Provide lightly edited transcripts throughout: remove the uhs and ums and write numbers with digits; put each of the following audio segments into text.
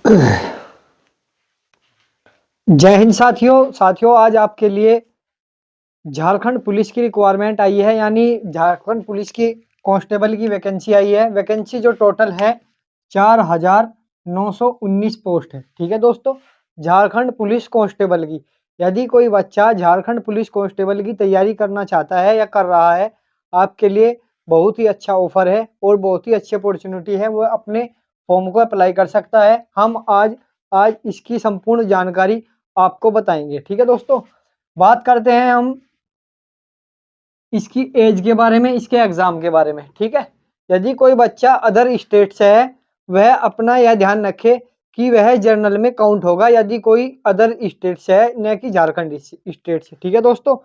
जय हिंद साथियों आज आपके लिए झारखंड पुलिस की रिक्वायरमेंट आई है, यानी झारखंड पुलिस की कांस्टेबल की वैकेंसी आई है। वैकेंसी जो टोटल है 4,919 पोस्ट है। ठीक है दोस्तों, झारखंड पुलिस कांस्टेबल की यदि कोई बच्चा झारखंड पुलिस कांस्टेबल की तैयारी करना चाहता है या कर रहा है, आपके लिए बहुत ही अच्छा ऑफर है और बहुत ही अच्छी अपॉर्चुनिटी है। वो अपने फॉर्म को अप्लाई कर सकता है। हम आज इसकी संपूर्ण जानकारी आपको बताएंगे। ठीक है दोस्तों, बात करते हैं हम इसकी एज के बारे में, इसके एग्जाम के बारे में। ठीक है, यदि कोई बच्चा अदर स्टेट से है, वह अपना यह ध्यान रखे कि वह जर्नल में काउंट होगा यदि कोई अदर स्टेट से है, न कि झारखंड स्टेट से। ठीक है दोस्तों,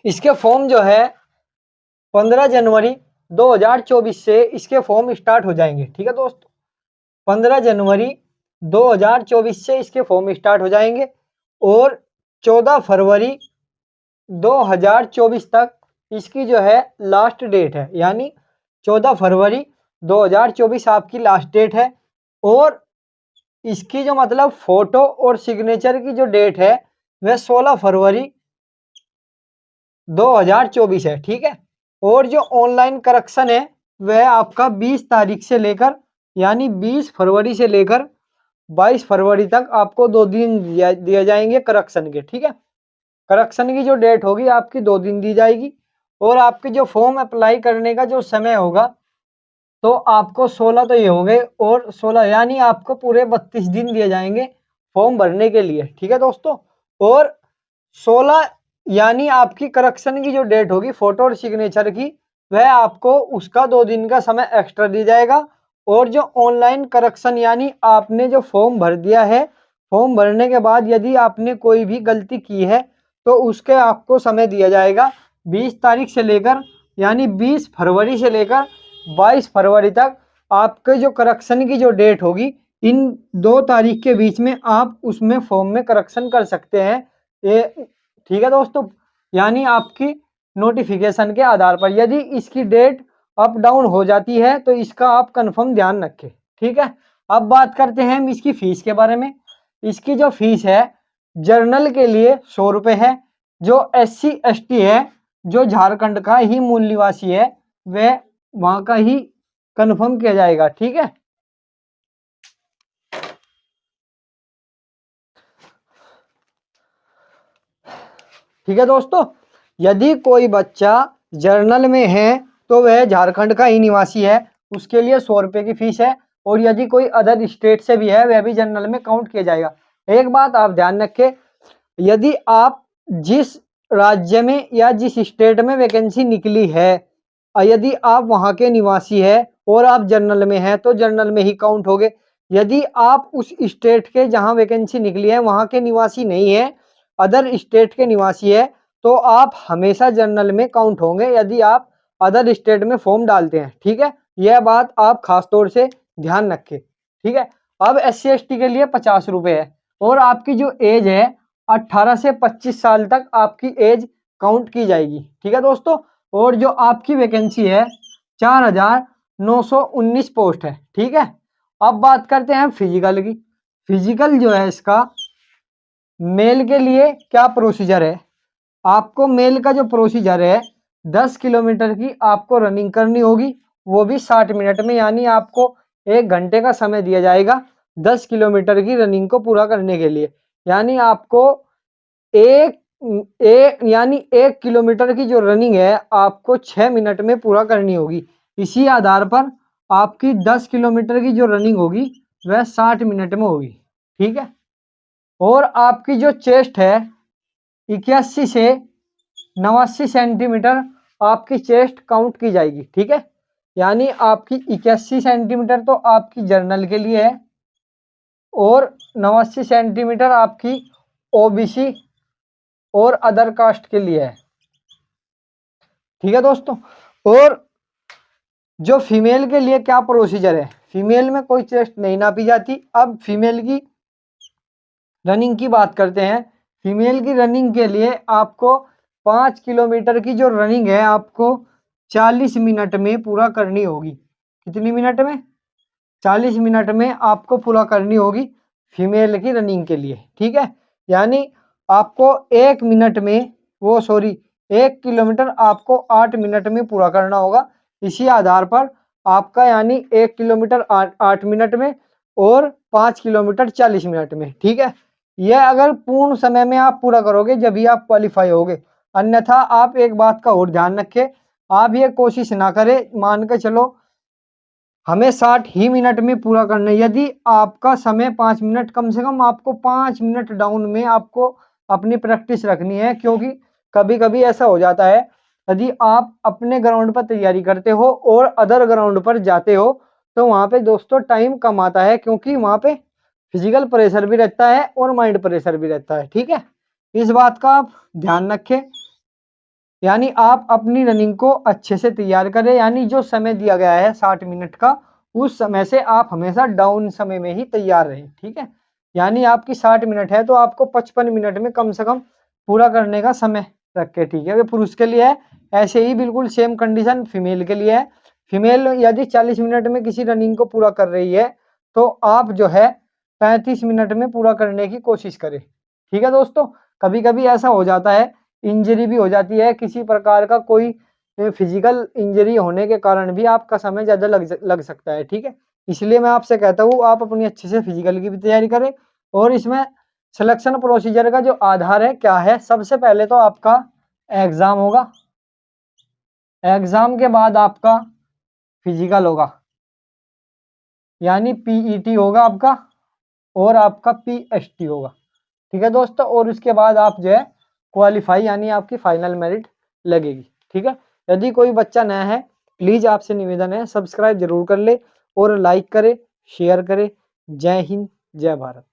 इसके फॉर्म जो है 15 जनवरी 2024 से इसके फॉर्म स्टार्ट हो जाएंगे। ठीक है दोस्तों, 15 जनवरी 2024 से इसके फॉर्म स्टार्ट हो जाएंगे और 14 फरवरी 2024 तक इसकी जो है लास्ट डेट है, यानी 14 फरवरी 2024 आपकी लास्ट डेट है। और इसकी जो मतलब फोटो और सिग्नेचर की जो डेट है वह 16 फरवरी 2024 है। ठीक है, और जो ऑनलाइन करेक्शन है वह आपका 20 तारीख से लेकर, यानी 20 फरवरी से लेकर 22 फरवरी तक आपको 2 दिन दिए जाएंगे करेक्शन के। ठीक है, करेक्शन की जो डेट होगी आपकी 2 दिन दी जाएगी। और आपके जो फॉर्म अप्लाई करने का जो समय होगा तो आपको 16 तो ये हो गए और 16 यानी आपको पूरे 32 दिन दिए जाएंगे फॉर्म भरने के लिए। ठीक है दोस्तों, और 16 यानी आपकी करेक्शन की जो डेट होगी फोटो और सिग्नेचर की, वह आपको उसका 2 दिन का समय एक्स्ट्रा दिया जाएगा। और जो ऑनलाइन करेक्शन यानी आपने जो फॉर्म भर दिया है, फॉर्म भरने के बाद यदि आपने कोई भी गलती की है तो उसके आपको समय दिया जाएगा 20 तारीख से लेकर, यानी 20 फरवरी से लेकर 22 फरवरी तक। आपके जो करेक्शन की जो डेट होगी इन 2 तारीख के बीच में आप उसमें फॉर्म में करेक्शन कर सकते हैं। ये ठीक है दोस्तों, यानी आपकी नोटिफिकेशन के आधार पर यदि इसकी डेट अप डाउन हो जाती है तो इसका आप कंफर्म ध्यान रखें। ठीक है, अब बात करते हैं हम इसकी फीस के बारे में। इसकी जो फीस है जर्नल के लिए 100 रुपये है। जो SC ST है, जो झारखंड का ही मूल निवासी है, वह वहां का ही कंफर्म किया जाएगा। ठीक है, ठीक है दोस्तों, यदि कोई बच्चा जर्नल में है तो वह झारखंड का ही निवासी है, उसके लिए 100 रुपये की फीस है। और यदि कोई अदर स्टेट से भी है वह भी जर्नल में काउंट किया जाएगा। एक बात आप ध्यान रखें, यदि आप जिस राज्य में या जिस स्टेट में वैकेंसी निकली है, यदि आप वहां के निवासी है और आप जर्नल में हैं तो जर्नल में ही काउंट होगे। यदि आप उस स्टेट के जहां वैकेंसी निकली है वहां के निवासी नहीं है, अदर स्टेट के निवासी है, तो आप हमेशा जर्नल में काउंट होंगे यदि आप अदर स्टेट में फॉर्म डालते हैं। ठीक है, यह बात आप खास तौर से ध्यान रखें। ठीक है, अब SC ST के लिए 50 रुपये है और आपकी जो एज है 18 से 25 साल तक आपकी एज काउंट की जाएगी। ठीक है दोस्तों, और जो आपकी वैकेंसी है 4,919 पोस्ट है। ठीक है, अब बात करते हैं फिजिकल की। फिजिकल जो है इसका मेल के लिए क्या प्रोसीजर है, आपको मेल का जो प्रोसीजर है 10 किलोमीटर की आपको रनिंग करनी होगी, वो भी 60 मिनट में, यानी आपको 1 घंटे का समय दिया जाएगा 10 किलोमीटर की रनिंग को पूरा करने के लिए। यानी आपको एक यानी 1 किलोमीटर की जो रनिंग है आपको 6 मिनट में पूरा करनी होगी। इसी आधार पर आपकी 10 किलोमीटर की जो रनिंग होगी वह 60 मिनट में होगी। ठीक है, और आपकी जो चेस्ट है 81 से 89 सेंटीमीटर आपकी चेस्ट काउंट की जाएगी। ठीक है, यानी आपकी 81 सेंटीमीटर तो आपकी जर्नल के लिए है और 89 सेंटीमीटर आपकी OBC और अदर कास्ट के लिए है। ठीक है दोस्तों, और जो फीमेल के लिए क्या प्रोसीजर है, फीमेल में कोई चेस्ट नहीं नापी जाती। अब फीमेल की रनिंग की बात करते हैं। फीमेल की रनिंग के लिए आपको 5 किलोमीटर की जो रनिंग है आपको 40 मिनट में पूरा करनी होगी। कितनी मिनट में? 40 मिनट में आपको पूरा करनी होगी फीमेल की रनिंग के लिए, ठीक है। यानी आपको 1 मिनट में वो सॉरी 1 किलोमीटर आपको 8 मिनट में पूरा करना होगा। इसी आधार पर आपका यानी 1 किलोमीटर 8 मिनट में और 5 किलोमीटर 40 मिनट में, ठीक है। यह अगर पूर्ण समय में आप पूरा करोगे जब भी आप क्वालिफाई होगे, अन्यथा आप एक बात का और ध्यान रखें, आप ये कोशिश ना करें, मान के चलो हमें 60 ही मिनट में पूरा करना है। यदि आपका समय 5 मिनट, कम से कम आपको 5 मिनट डाउन में आपको अपनी प्रैक्टिस रखनी है, क्योंकि कभी-कभी ऐसा हो जाता है, यदि आप अपने ग्राउंड पर तैयारी करते हो और अदर ग्राउंड पर जाते हो, तो वहाँ पे दोस्तों टाइम कम आता है, क्योंकि वहाँ पे फिजिकल प्रेशर भी रहता है और माइंड प्रेशर भी रहता है, ठीक है। इस बात का आप ध्यान रखें। यानी आप अपनी रनिंग को अच्छे से तैयार करें, यानी जो समय दिया गया है 60 मिनट का, उस समय से आप हमेशा डाउन समय में ही तैयार रहें, ठीक है। यानी आपकी 60 मिनट है तो आपको 55 मिनट में कम से कम पूरा करने का समय रखें, ठीक है। ये पुरुष के लिए है, ऐसे ही बिल्कुल सेम कंडीशन फीमेल के लिए है। फीमेल यदि 40 मिनट में किसी रनिंग को पूरा कर रही है, तो आप जो है 35 मिनट में पूरा करने की कोशिश करें, ठीक है दोस्तों। कभी-कभी ऐसा हो जाता है, इंजरी भी हो जाती है, किसी प्रकार का कोई फिजिकल इंजरी होने के कारण भी आपका समय ज़्यादा लग सकता है, ठीक है। इसलिए मैं आपसे कहता हूँ आप अपनी अच्छे से फिजिकल की भी तैयारी करें। और इसमें सिलेक्शन प्रोसीजर का जो आधार है क्या है, सबसे पहले तो आपका एग्ज़ाम होगा, एग्ज़ाम के बाद आपका फिजिकल होगा, यानी पीईटी होगा आपका, और आपका पीएसटी होगा, ठीक है दोस्तों। और उसके बाद आप जो है क्वालिफाई यानी आपकी फाइनल मेरिट लगेगी, ठीक है। यदि कोई बच्चा नया है, प्लीज़ आपसे निवेदन है सब्सक्राइब जरूर कर ले और लाइक करे, शेयर करे। जय हिंद, जय भारत।